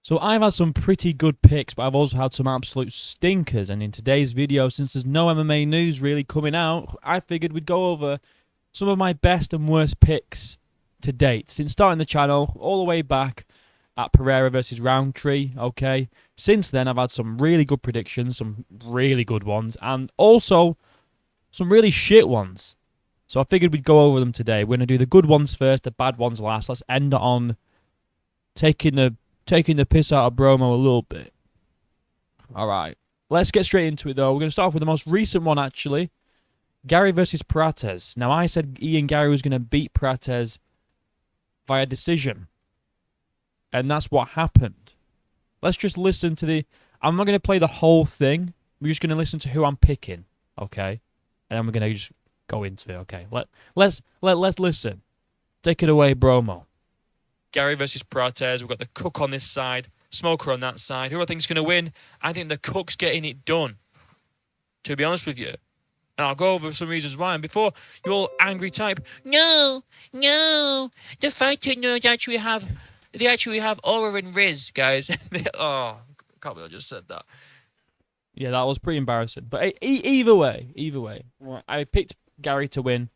So I've had some pretty good picks, but I've also had some absolute stinkers. And in today's video, since there's no MMA news really coming out, I figured we'd go over some of my best and worst picks to date since starting the channel all the way back at Pereira versus Roundtree. Okay, since then I've had some really good predictions, some really good ones, and also some really shit ones. So I figured we'd go over them today. We're gonna do the good ones first, the bad ones last. Let's end on taking the piss out of Bromo a little bit. All right, let's get straight into it though. We're gonna start off with the most recent one actually. Gary versus Prates. Now I said Ian Gary was gonna beat Prates via decision, and that's what happened. Let's just listen to the. I'm not gonna play the whole thing. We're just gonna listen to who I'm picking, okay? And then we're gonna just go into it, okay? Let's listen. Take it away, Bromo. Gary versus Prates. We've got the Cook on this side, Smoker on that side. Who I think is going to win? I think the Cook's getting it done, to be honest with you. And I'll go over some reasons why. And before you all angry type, no, the fighter nerds they actually have Aura and Riz, guys. I can't believe I just said that. Yeah, that was pretty embarrassing. But either way, I picked Gary to win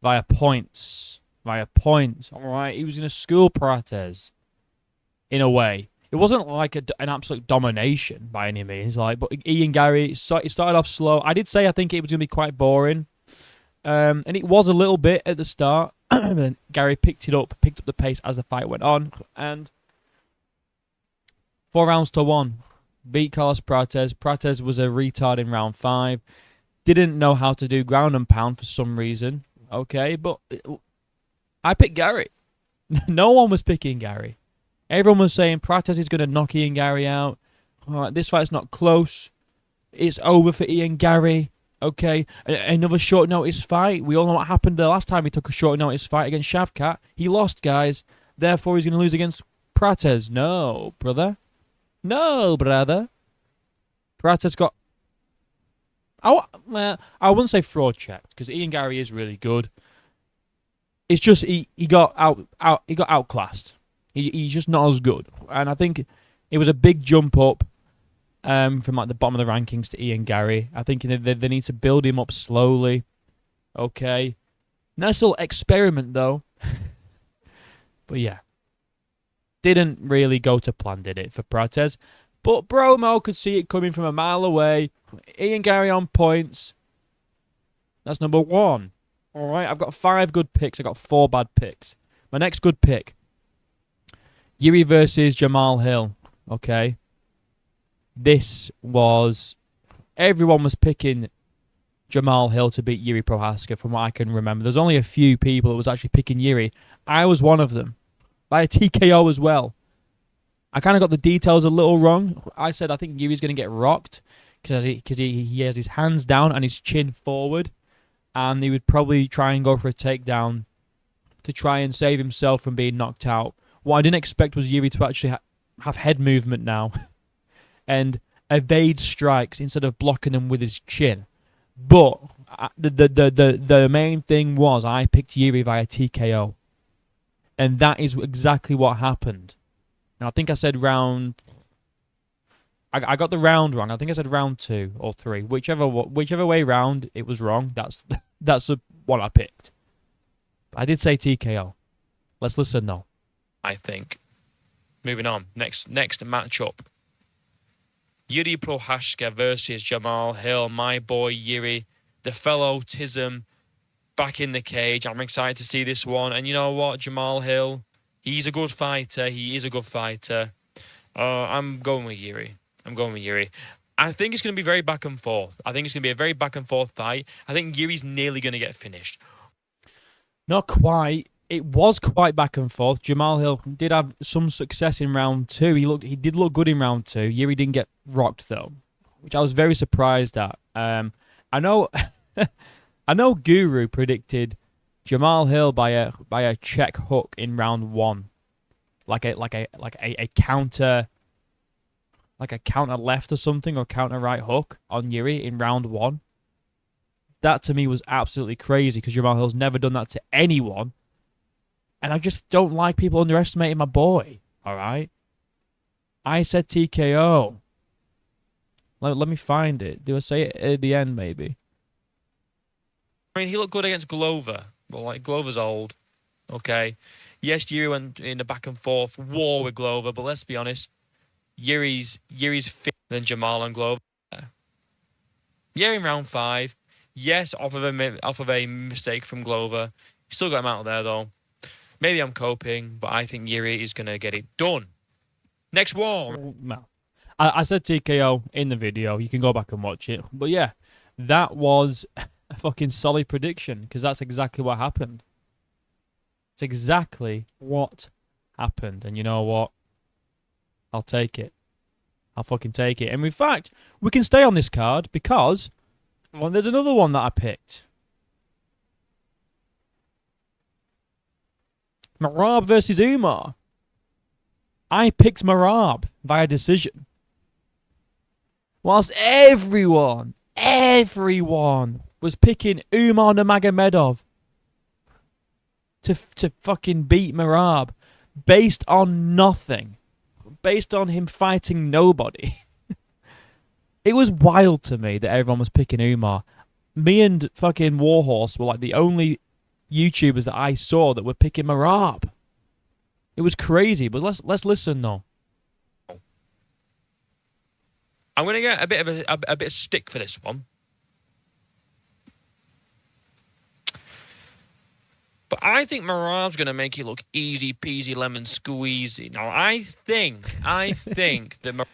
via points. All right, he was going to school Prates in a way. It wasn't like an absolute domination by any means. But Ian Gary, it started off slow. I did say I think it was going to be quite boring, and it was a little bit at the start. Then Gary picked up the pace as the fight went on, and 4-1 beat Carlos Prates. Prates was a retard in round 5. Didn't know how to do ground and pound for some reason. Okay, but I picked Gary. No one was picking Gary. Everyone was saying Prates is going to knock Ian Gary out. All right, this fight's not close. It's over for Ian Gary. Okay, another short notice fight. We all know what happened the last time he took a short notice fight against Shavkat. He lost, guys. Therefore, he's going to lose against Prates. No, brother. Prates got... I wouldn't say fraud checked, because Ian Gary is really good. It's just he got outclassed. He's just not as good, and I think it was a big jump up from like the bottom of the rankings to Ian Gary. I think they need to build him up slowly. Okay, nice little experiment though. But yeah, didn't really go to plan, did it, for Prates? But Bromo could see it coming from a mile away. Ian Gary on points. That's number 1. All right, I've got 5 good picks. I've got 4 bad picks. My next good pick, Yuri versus Jamal Hill. Okay. This was... Everyone was picking Jamal Hill to beat Yuri Prohaska from what I can remember. There's only a few people that was actually picking Yuri. I was one of them. By a TKO as well. I kind of got the details a little wrong. I said I think Yuri's going to get rocked because he has his hands down and his chin forward. And he would probably try and go for a takedown to try and save himself from being knocked out. What I didn't expect was Yuri to actually have head movement now and evade strikes instead of blocking them with his chin. But the main thing was I picked Yuri via TKO. And that is exactly what happened. Now, I think I said round... I got the round wrong. I think I said round 2 or 3. Whichever way round, it was wrong. That's what I picked. I did say TKO. Let's listen though. I think. Moving on. Next matchup. Yuri Prohaska versus Jamal Hill. My boy Yuri, the fellow Tism, back in the cage. I'm excited to see this one. And you know what? Jamal Hill, he's a good fighter. He is a good fighter. I'm going with Yuri. I think it's going to be very back and forth. I think it's going to be a very back and forth fight. I think Yuri's nearly going to get finished. Not quite. It was quite back and forth. Jamal Hill did have some success in round 2. He did look good in round 2. Yuri didn't get rocked though, which I was very surprised at. I know Guru predicted Jamal Hill by a check hook in round 1, like a counter. Like a counter left or something, or counter right hook on Yuri in round 1. That to me was absolutely crazy because Jamal Hill's never done that to anyone. And I just don't like people underestimating my boy, all right? I said TKO. Let me find it. Do I say it at the end, maybe? I mean, he looked good against Glover. Well, like, Glover's old. Okay. Yes, Yuri went in the back and forth war with Glover, but let's be honest. Yuri's fitter than Jamal and Glover. Yuri in round 5. Yes, off of a mistake from Glover. Still got him out of there, though. Maybe I'm coping, but I think Yuri is going to get it done. Next war. No. I said TKO in the video. You can go back and watch it. But yeah, that was a fucking solid prediction because that's exactly what happened. It's exactly what happened. And you know what? I'll take it. I'll fucking take it. And in fact, we can stay on this card because well, there's another one that I picked. Merab versus Umar. I picked Merab via decision. Whilst everyone was picking Umar Nurmagomedov to fucking beat Merab based on nothing. Based on him fighting nobody. It was wild to me that everyone was picking Umar. Me and fucking Warhorse were like the only YouTubers that I saw that were picking Merab. It was crazy, but let's listen though. I'm going to get a bit of stick for this one. But I think Merab's going to make it look easy peasy lemon squeezy. Now, I think that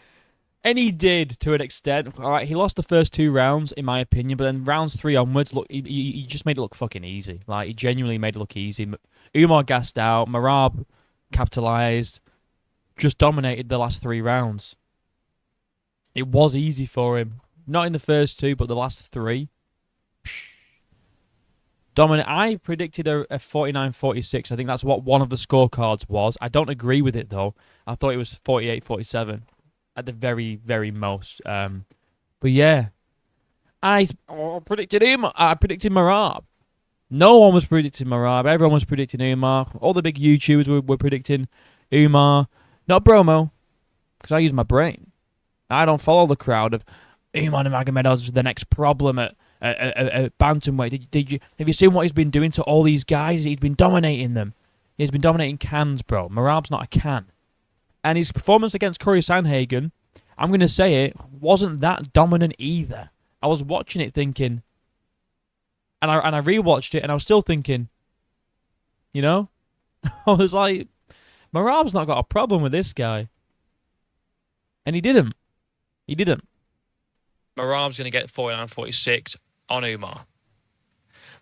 and he did to an extent. All right, he lost the first 2 rounds, in my opinion, but then rounds 3 onwards, look, he just made it look fucking easy. Like, he genuinely made it look easy. Umar gassed out. Merab capitalized. Just dominated the last 3 rounds. It was easy for him. Not in the first 2, but the last 3. Dominant. I predicted a 49-46. I think that's what one of the scorecards was. I don't agree with it, though. I thought it was 48-47 at the very, very most. But yeah, I predicted Umar. I predicted Merab. No one was predicting Merab. Everyone was predicting Umar. All the big YouTubers were predicting Umar. Not Bromo, because I use my brain. I don't follow the crowd of Umar Nurmagomedov's the next problem at bantamweight. Have you seen what he's been doing to all these guys? He's been dominating them. He's been dominating cans, bro. Merab's not a can. And his performance against Corey Sandhagen, I'm going to say it, wasn't that dominant either. I was watching it thinking, and I rewatched it, and I was still thinking, you know? I was like, Merab's not got a problem with this guy. And he didn't. He didn't. Merab's going to get 49-46 on Umar.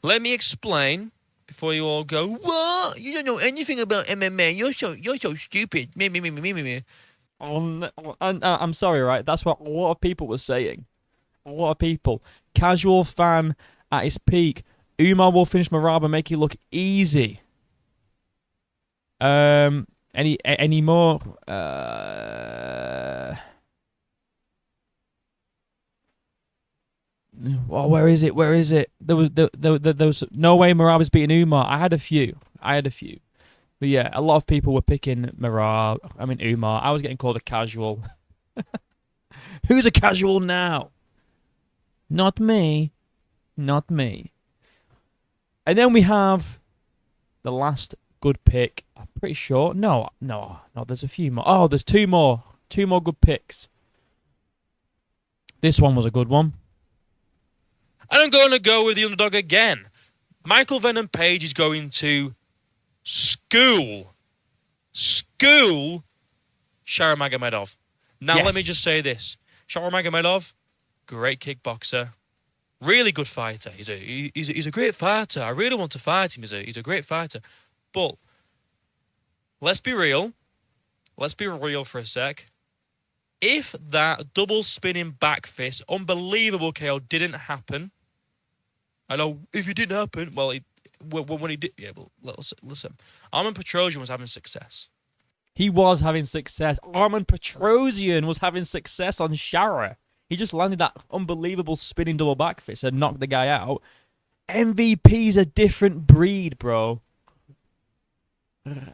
Let me explain before you all go, what? You don't know anything about MMA. You're so stupid. Me. I'm sorry, right? That's what a lot of people were saying. A lot of people. Casual fan at his peak. Umar will finish Merab and make it look easy. Any more? Oh, where is it? Where is it? There was no way Merab was beating Umar. I had a few. But yeah, a lot of people were picking Merab. I mean Umar. I was getting called a casual. Who's a casual now? Not me. Not me. And then we have the last good pick. I'm pretty sure. No. There's a few more. Oh, there's 2 more. 2 more good picks. This one was a good one. And I'm going to go with the underdog again. Michael Venom Page is going to school Sharon Magomedov. Now, Yes. Let me just say this. Sharon Magomedov, great kickboxer. Really good fighter. He's a great fighter. I really want to fight him. He's a great fighter. But let's be real. Let's be real for a sec. If that double spinning back fist, unbelievable KO didn't happen, I know if it didn't happen, well, when he did, yeah, but listen. Armen Petrosian was having success. He was having success. Armen Petrosian was having success on Shara. He just landed that unbelievable spinning double back fist and knocked the guy out. MVP's a different breed, bro.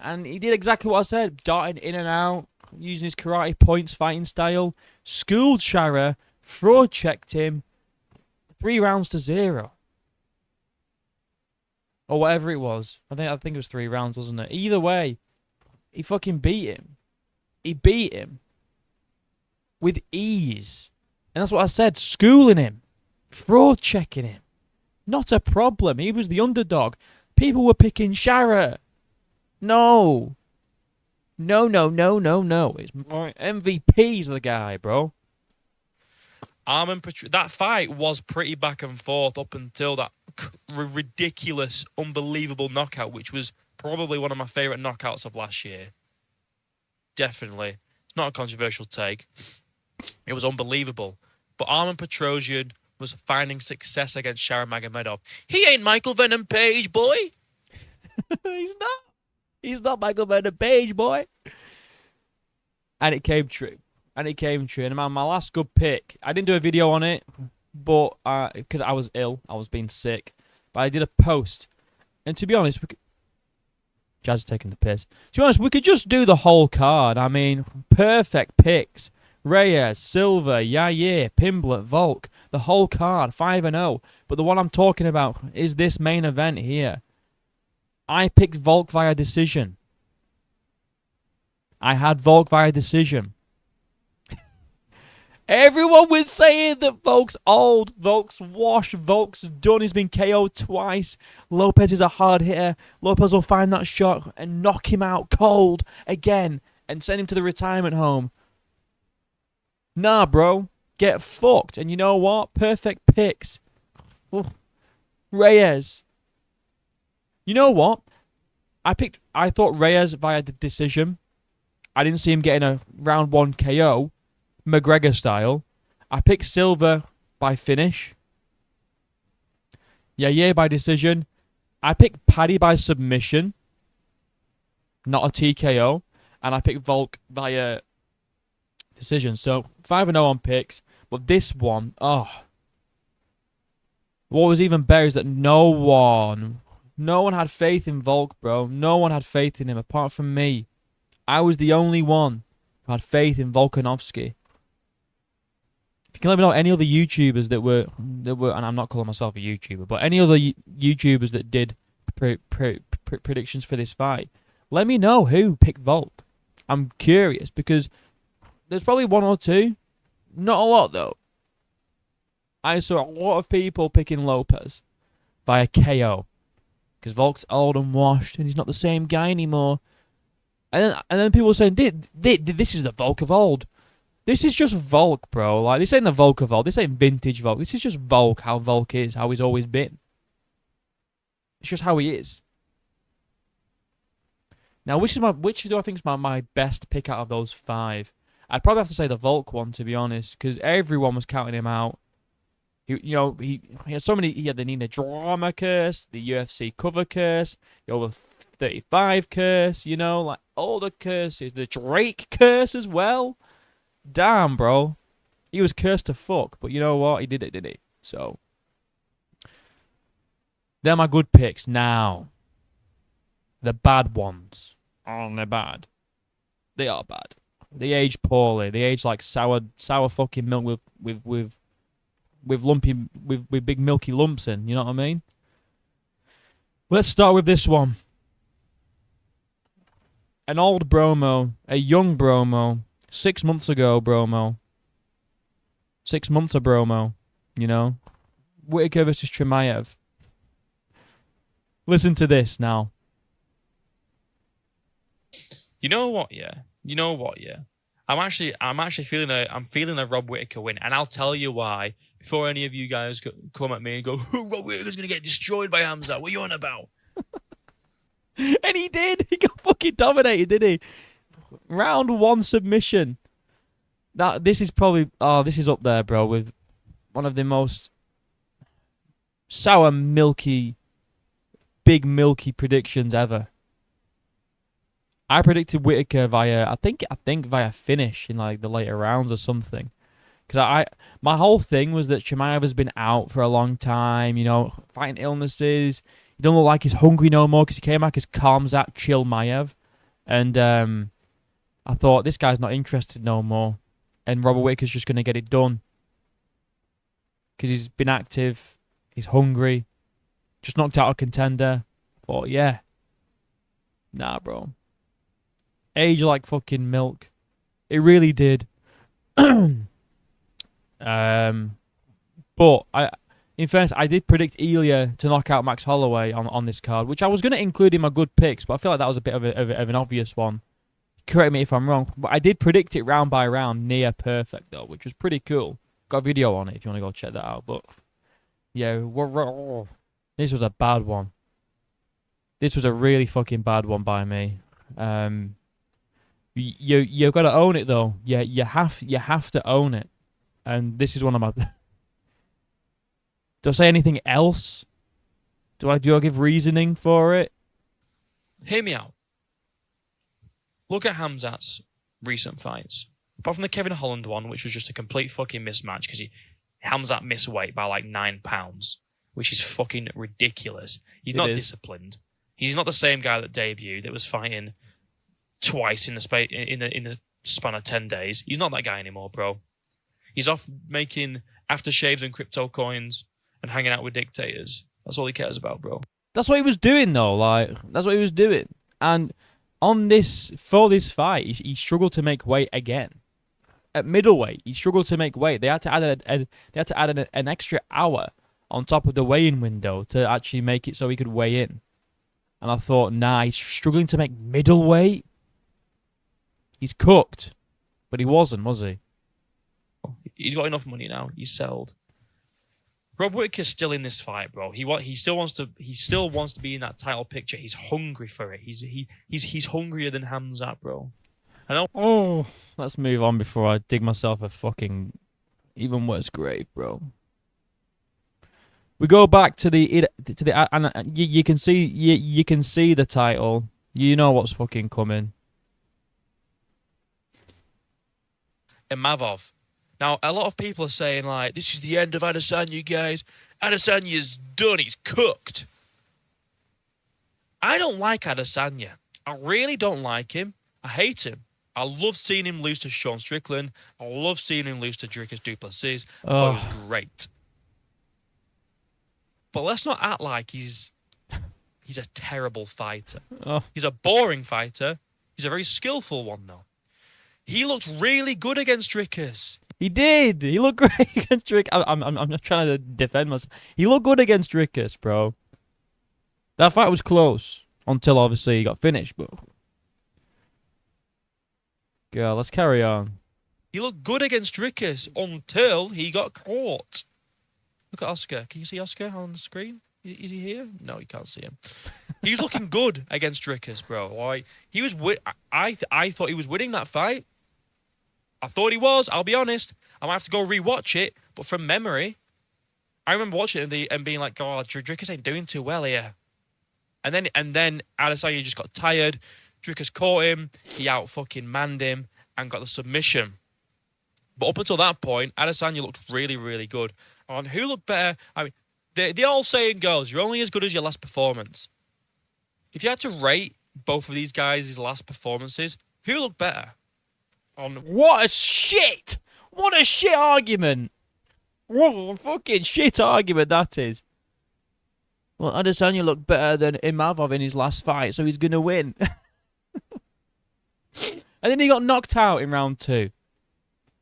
And he did exactly what I said. Darting in and out. using his karate points fighting style, schooled Shara, fraud checked him, 3 rounds to 0. Or whatever it was. I think it was 3 rounds, wasn't it? Either way, he fucking beat him. He beat him with ease. And that's what I said, schooling him, fraud checking him. Not a problem. He was the underdog. People were picking Shara. No. No. It's my MVP's the guy, bro. That fight was pretty back and forth up until that ridiculous, unbelievable knockout, which was probably one of my favourite knockouts of last year. Definitely. It's not a controversial take. It was unbelievable. But Armen Petrosyan was finding success against Sharon Magomedov. He ain't Michael Venom Page, boy. He's not. He's not Michael Venom Page, boy. And it came true. And my last good pick, I didn't do a video on it, but because I was ill, I was being sick. But I did a post. And to be honest, Jazz is taking the piss. To be honest, we could just do the whole card. I mean, perfect picks. Reyes, Silva, Yair, Pimblett, Volk. The whole card, 5-0. But the one I'm talking about is this main event here. I picked Volk via decision. I had Volk via decision. Everyone was saying that Volk's old, Volk's washed, Volk's done. He's been KO'd twice. Lopez is a hard hitter. Lopez will find that shot and knock him out cold again and send him to the retirement home. Nah, bro. Get fucked. And you know what? Perfect picks. Reyes. You know what? I thought Reyes via the decision. I didn't see him getting a round 1 KO. McGregor style. I picked Silva by finish. Yeah, by decision. I picked Paddy by submission. Not a TKO. And I picked Volk via decision. So 5-0 on picks. But this one, what was even better is that no one had faith in Volk, bro. No one had faith in him apart from me. I was the only one who had faith in Volkanovski. If you can let me know any other YouTubers that were, and I'm not calling myself a YouTuber, but any other YouTubers that did predictions for this fight, let me know who picked Volk. I'm curious because there's probably 1 or 2. Not a lot, though. I saw a lot of people picking Lopez via KO because Volk's old and washed and he's not the same guy anymore. And then people were saying, this is the Volk of old. This is just Volk, bro. Like, this ain't the Volk of old. This ain't vintage Volk. This is just Volk, how Volk is, how he's always been. It's just how he is. Now, which do I think is my best pick out of those 5? I'd probably have to say the Volk one, to be honest, because everyone was counting him out. He had so many. He had the Nina Drama curse, the UFC cover curse, the over 35 curse. Like all the curses, the Drake curse as well. Damn, bro. He was cursed to fuck, but you know what? He did it, didn't he? So, they're my good picks. Now, the bad ones. Oh, they're bad. They are bad. They age poorly. They age like sour fucking milk with big milky lumps in. You know what I mean? Let's start with this one. An old Bromo, a young Bromo. 6 months ago, Bromo. 6 months of Bromo, Whittaker versus Chimaev. Listen to this now. You know what, yeah? I'm actually feeling a Rob Whittaker win, and I'll tell you why. Before any of you guys come at me and go, Rob Whittaker's gonna get destroyed by Hamza. What are you on about? And he did. He got fucking dominated, didn't he? Round 1 submission. This is probably this is up there, bro, with one of the most sour, big milky predictions ever. I predicted Whittaker via I think via finish in like the later rounds or something. Because my whole thing was that Chimaev has been out for a long time, fighting illnesses. He don't look like he's hungry no more because he came back as Khamzat Chimaev. And I thought this guy's not interested no more, and Robert Whittaker's just gonna get it done because he's been active, he's hungry, just knocked out a contender. Thought, yeah, nah, bro, age like fucking milk. It really did. But in fairness, I did predict Ilya to knock out Max Holloway on this card, which I was going to include in my good picks, but I feel like that was a bit of an obvious one. Correct me if I'm wrong, but I did predict it round by round, near perfect though, which was pretty cool. Got a video on it if you want to go check that out. But yeah, this was a bad one. This was a really fucking bad one by me. You've got to own it though. Yeah, you have to own it. And this is one of my. Do I say anything else? Do I give reasoning for it? Hear me out. Look at Hamzat's recent fights. Apart from the Kevin Holland one, which was just a complete fucking mismatch because Hamzat missed weight by like 9 pounds, which is fucking ridiculous. He's not disciplined. He's not the same guy that debuted that was fighting twice in the span of 10 days. He's not that guy anymore, bro. He's off making aftershaves and crypto coins and hanging out with dictators. That's all he cares about, bro. That's what he was doing, though. Like, that's what he was doing. And for this fight, he struggled to make weight again. At middleweight, he struggled to make weight. They had to add an extra hour on top of the weigh-in window to actually make it so he could weigh in. And I thought, nah, he's struggling to make middleweight. He's cooked, but he wasn't, was he? He's got enough money now. He's sold. Rob Whittaker's still in this fight, bro. He still wants to be in that title picture. He's hungry for it. He's hungrier than Hamzat, bro. I know. Oh, let's move on before I dig myself a fucking even worse grave, bro. We go back to the and you can see the title. You know what's fucking coming. Imavov. Now, a lot of people are saying, like, this is the end of Adesanya, guys. Adesanya's done. He's cooked. I don't like Adesanya. I really don't like him. I hate him. I love seeing him lose to Sean Strickland. I love seeing him lose to Dricus du Plessis. I thought it was great. But let's not act like he's a terrible fighter. Oh. He's a boring fighter. He's a very skillful one, though. He looked really good against Dricus. He did. He looked great against Dricus. I'm not trying to defend myself. He looked good against Dricus, bro. That fight was close until obviously he got finished. But girl, let's carry on. He looked good against Dricus until he got caught. Look at Oscar. Can you see Oscar on the screen? Is he here? No, you can't see him. He was looking good against Dricus, bro. Like, he was. I thought he was winning that fight. I thought he was. I'll be honest. I might have to go rewatch it, but from memory, I remember watching it and being like, "God, Dricus ain't doing too well here." And then Adesanya just got tired. Dricus caught him. He out fucking manned him and got the submission. But up until that point, Adesanya looked really, really good. On who looked better? I mean, the old saying goes, "You're only as good as your last performance." If you had to rate both of these guys' last performances, who looked better? What a shit! What a shit argument! What a fucking shit argument that is. Well, Adesanya looked better than Imavov in his last fight, so he's gonna win. And then he got knocked out in round 2.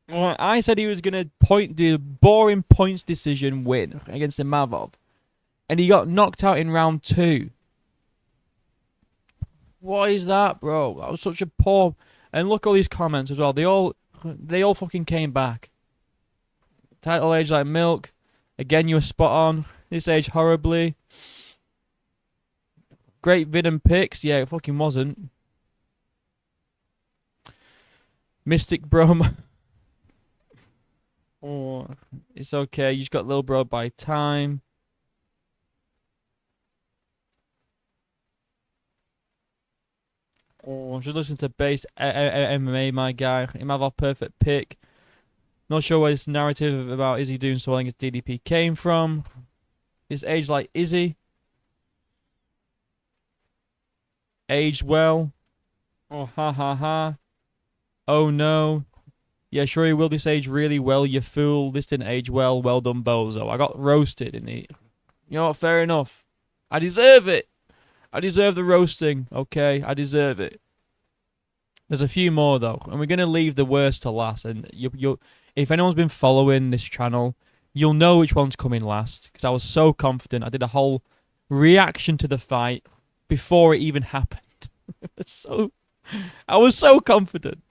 Well, I said he was gonna do a boring points decision win against Imavov, and he got knocked out in round 2. What is that, bro? That was such a poor. And look at all these comments as well. They all fucking came back. Title age like milk. Again, you were spot on. This age horribly. Great vid and picks. Yeah, it fucking wasn't. Mystic Bro. Oh, it's okay. You just got little bro by time. Oh, I should listen to base MMA, my guy. Imavov perfect pick. Not sure where this narrative about Izzy doing so well against DDP came from. This age like Izzy. Aged well. Oh, ha ha ha. Oh no. Yeah, sure he will. This age really well, you fool. This didn't age well. Well done, bozo. I got roasted in the. You know what? Fair enough. I deserve it. I deserve the roasting. Okay, I deserve it. There's a few more though, and we're gonna leave the worst to last. And if anyone's been following this channel, you'll know which one's coming last because I was so confident. I did a whole reaction to the fight before it even happened. so, I was so confident.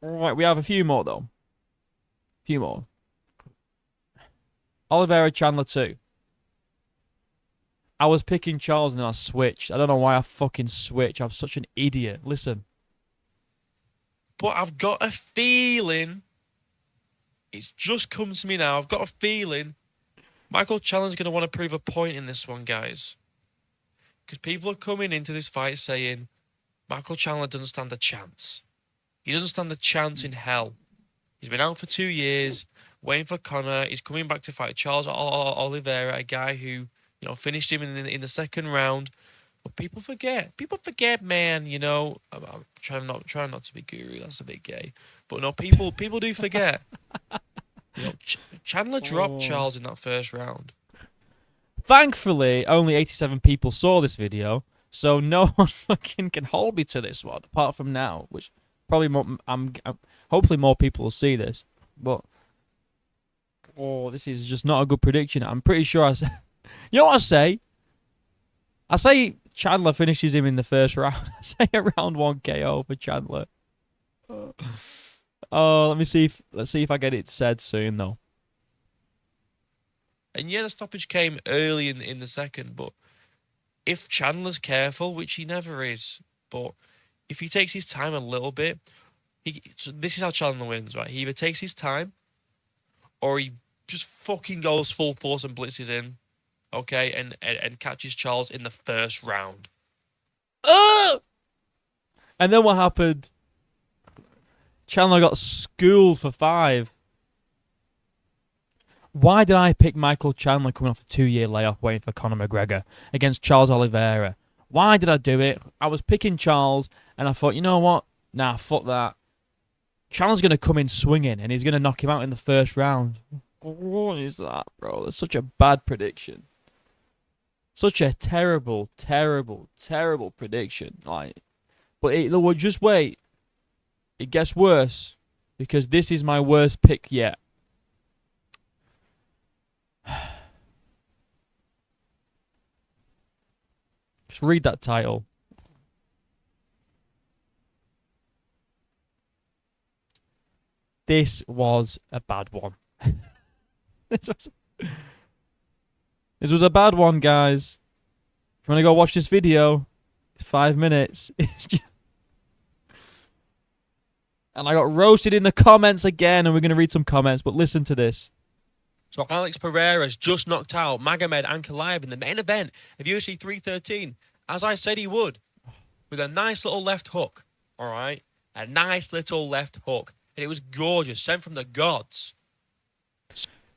All right, we have a few more though. Few more. Oliveira Chandler 2. I was picking Charles and then I switched. I don't know why I fucking switched. I'm such an idiot. Listen. But I've got a feeling, it's just come to me now, I've got a feeling Michael Chandler's going to want to prove a point in this one, guys. Because people are coming into this fight saying, Michael Chandler doesn't stand a chance. He doesn't stand a chance in hell. He's been out for 2 years, waiting for Conor. He's coming back to fight Charles Oliveira, a guy who, finished him in the second round. But people forget. People forget, man. I'm trying not to be guru. That's a bit gay. But no, people do forget. Chandler dropped Charles in that first round. Thankfully, only 87 people saw this video, so no one fucking can hold me to this one, apart from now, which probably more. Hopefully more people will see this, but this is just not a good prediction. I'm pretty sure I say. You know what I say? I say Chandler finishes him in the first round. I say a round 1 KO for Chandler. Oh, let's see if I get it said soon though. And yeah, the stoppage came early in the second, but if Chandler's careful, which he never is, but if he takes his time a little bit, so this is how Chandler wins, right? He either takes his time, or he just fucking goes full force and blitzes in, okay, and catches Charles in the first round. And then what happened? Chandler got schooled for 5. Why did I pick Michael Chandler coming off a 2-year layoff waiting for Conor McGregor against Charles Oliveira? Why did I do it? I was picking Charles, and I thought, you know what? Nah, fuck that. Chandler's going to come in swinging, and he's going to knock him out in the first round. What is that, bro? That's such a bad prediction. Such a terrible, terrible, terrible prediction. But just wait. It gets worse, because this is my worst pick yet. Just read that title. This was a bad one. This was a bad one, guys. If you want to go watch this video, it's 5 minutes. And I got roasted in the comments again, and we're going to read some comments, but listen to this. So Alex Pereira's just knocked out Magomed Ankalaev in the main event of UFC 313, as I said he would, with a nice little left hook, all right? A nice little left hook. And it was gorgeous, sent from the gods.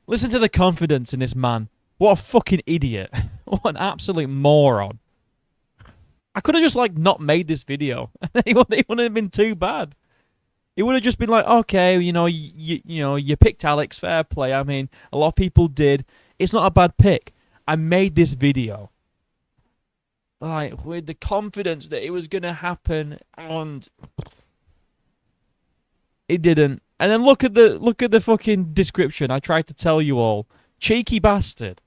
Listen to the confidence in this man. What a fucking idiot. What an absolute moron. I could have just, not made this video. It wouldn't have been too bad. It would have just been like, okay, you picked Alex, fair play. I mean, a lot of people did. It's not a bad pick. I made this video, with the confidence that it was going to happen, and it didn't. And then look at the fucking description. I tried to tell you all. Cheeky bastard.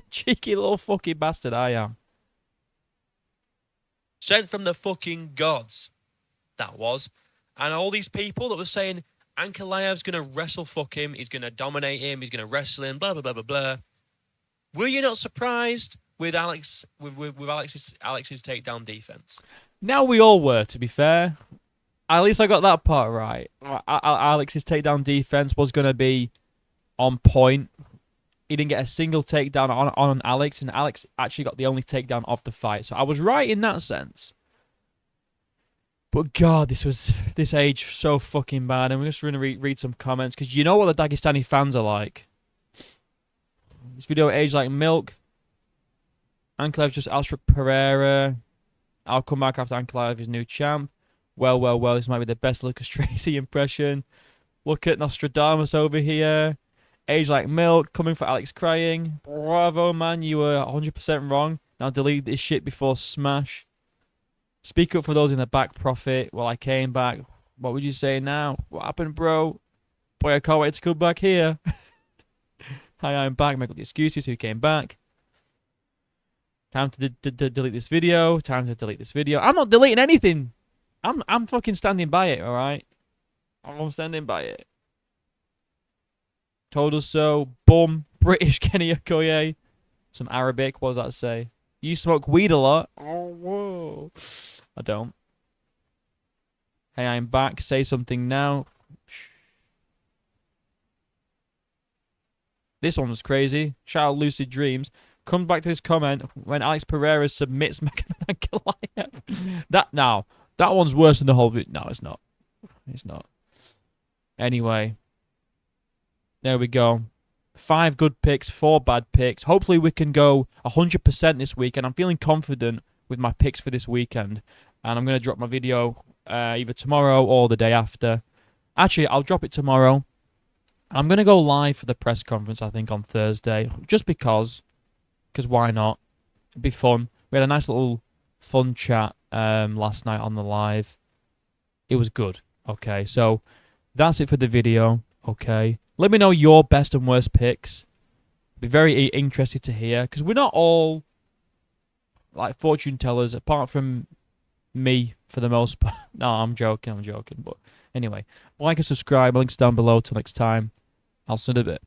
Cheeky little fucking bastard I am. Sent from the fucking gods. That was. And all these people that were saying Ankalaev's going to wrestle fuck him, he's going to dominate him, he's going to wrestle him, blah, blah, blah, blah, blah. Were you not surprised with Alex's takedown defense? Now we all were, to be fair. At least I got that part right. Alex's takedown defense was going to be on point. He didn't get a single takedown on Alex, and Alex actually got the only takedown of the fight. So I was right in that sense. But God, this age so fucking bad. And we're just going to read some comments, because you know what the Dagestani fans are like. This video aged like milk. Ankalaev just outstruck Pereira. I'll come back after Ankalaev is new champ. Well, well, well. This might be the best Lucas Tracy impression. Look at Nostradamus over here. Age like milk, coming for Alex crying. Bravo, man. You were 100% wrong. Now delete this shit before smash. Speak up for those in the back, Prophet. Well, I came back. What would you say now? What happened, bro? Boy, I can't wait to come back here. Hi, I'm back. Make up the excuses. Who came back? Time to delete this video. Time to delete this video. I'm not deleting anything. I'm fucking standing by it, alright? I'm standing by it. Told us so. Boom. British Kenny Okoye. Some Arabic. What does that say? You smoke weed a lot. Oh, whoa. I don't. Hey, I'm back. Say something now. This one was crazy. Shout out Lucid Dreams. Comes back to this comment when Alex Pereira submits Magomed Ankalaev. That one's worse than the whole video. No, it's not. It's not. Anyway. There we go. 5 good picks, 4 bad picks. Hopefully we can go 100% this weekend. I'm feeling confident with my picks for this weekend. And I'm going to drop my video either tomorrow or the day after. Actually, I'll drop it tomorrow. I'm going to go live for the press conference, I think, on Thursday. Just because. Because why not? It'd be fun. We had a nice little fun chat last night on the live. It was good. Okay, so that's it for the video. Okay. Let me know your best and worst picks. Be very interested to hear. Because we're not all like fortune tellers, apart from me for the most part. No, I'm joking. But anyway, like and subscribe. Links down below. Till next time. I'll see you in a bit.